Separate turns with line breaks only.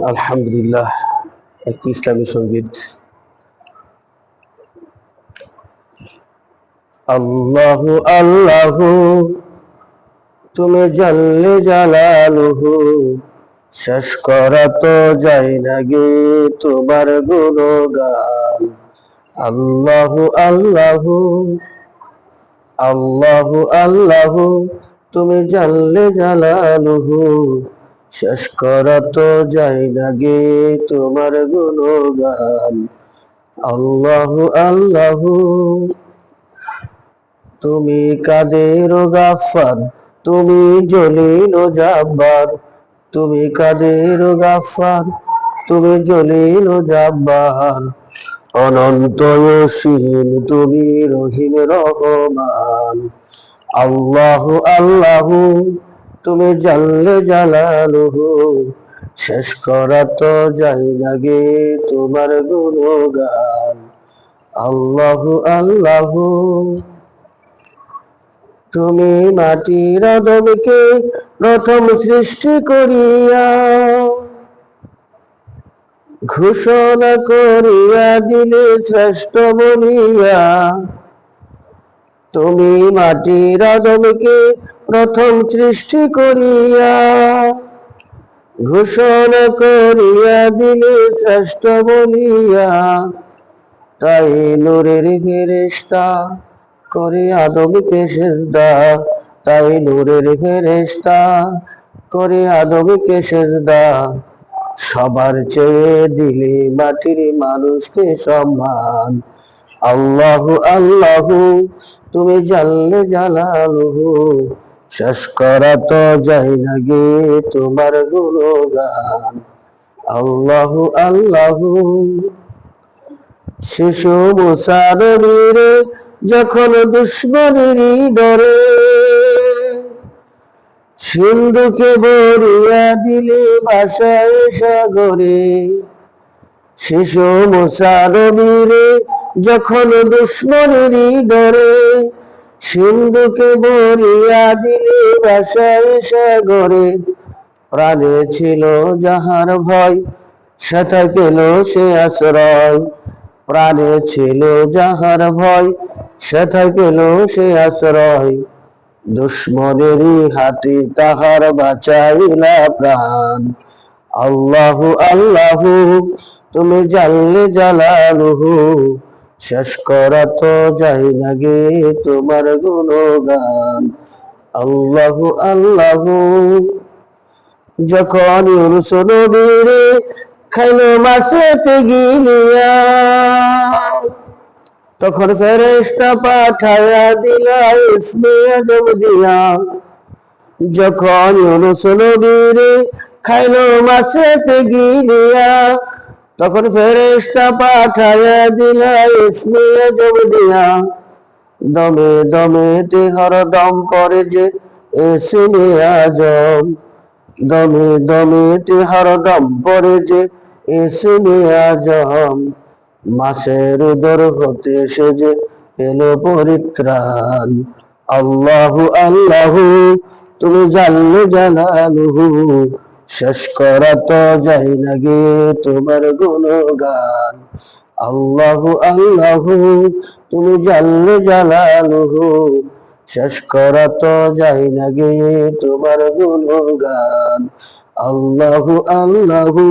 আলহামদুলিল্লাহ, একটি ইসলামী সঙ্গীত। আল্লাহু আল্লাহু তুমি জাল্লে জালালুহু, শেষ করা তো যায় না গে তোমার গুণগান। আল্লাহু আল্লাহু আল্লাহু আল্লাহু তুমি জাল্লে জালালুহু, শেষ করা তো যায় না গে তোমার গুণগান। আল্লাহু আল্লাহু তুমি কাদের গাফফার, তুমি জলিল ও জাব্বার। তুমি কাদের গাফফার, তুমি জলিল ও জাব্বার। অনন্ত অসীম তুমি রহিম রহমান। আল্লাহু আল্লাহু তুমি জাল্লে জালালুহু, শেষ করা তো যায় না গে তোমার গুণগান। আল্লাহু আল্লাহু তুমি মাটির আদমকে প্রথম সৃষ্টি করিয়া ঘোষণা করিয়া দিলে শ্রেষ্ঠ বলিয়া। তুমি মাটির আদমকে প্রথম সৃষ্টি করিয়া ঘোষণা করিয়া দিলে শ্রেষ্ঠ বলিয়া। তাই নূরের ফেরেশতা করে আদমকে সেজদা, তাই নূরের ফেরেশতা করে আদমকে সেজদা। সবার চেয়ে দিলে মাটির মানুষকে সম্মান। আল্লাহু আল্লাহু তুমি জাল্লে জালালুহু, শেষ করা তো যায় না গে তোমার গুণগান। আল্লাহু আল্লাহু শিশু মুসা নবীরে যখন দুশ্মনের ডরে সিন্ধুকে ভরিয়া দিলে ভাষায় সাগরে। শিশু মুসা নবীরে যখন দুশ্মনের ডরে সিন্ধুকে ভরিয়া দিলে ভাষায় সাগরে। প্রাণে ছিল যাহার ভয়, সেটা পেল সে আশ্রয়। প্রাণে ছিল যাহার ভয়, সেটা পেল সে আশ্রয়। দুশ্মনেরই হাতে তাহার বাঁচাইলা প্রাণ। আল্লাহু আল্লাহু তুমি জাল্লে জালালুহু, শেষ করা তো যায় না গে তোমার গুণগান। আল্লাহু আল্লাহু যখন ইউনুস নবীরে খাইল মাছেতে গিলিয়া, তখন ফেরেশতা পাঠায়া দিলা ইসমে আদম দিয়া। যখন ইউনুস নবীরে খাইল মাছেতে গিলিয়া, তখন ফেরেশতা পাঠায়া দিলা ইসমে আদম দিয়া। দমে দমে তেহর দম পরে যে ইসমে আজম, দমে দমে তেহর দম পরে যে ইসমে আজম। মাসের উদর হতে সে যে পেল পরিত্রাণ। আল্লাহু আল্লাহু তুমি জাল্লে জালালুহু, শেষ করা তো যায় না গে তোমার গুণগান। আল্লাহু আল্লাহু তুমি জাল্লে জালালুহু, শেষ করা তো যায় না গে তোমার গুণগান। আল্লাহু আল্লাহু।